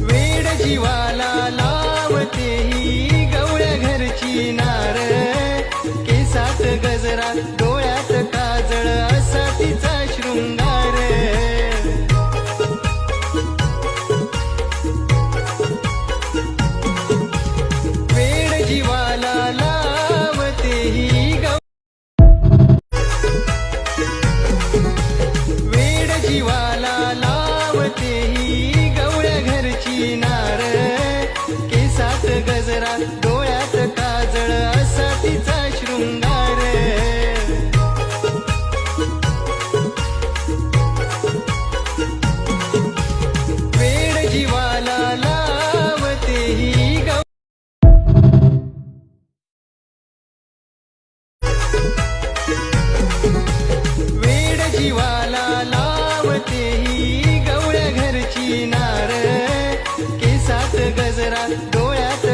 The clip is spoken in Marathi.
वेड जीवाला लावते ही गवळ्या घरची नार, केसात गजरा डोळ्यात काजळ असा तिचा शृंगार। वेड जीवाला लावते ही वेड जीवाला लावते ही गवळ्या घरची नार, केसात गजरा डोळ्यात काजळ असा तिचा शृंगार। वेड जीवाला लावते ही वेड जीवाला लावते ही गवळ्या घरची नार, केसात गजरा डोळ्यात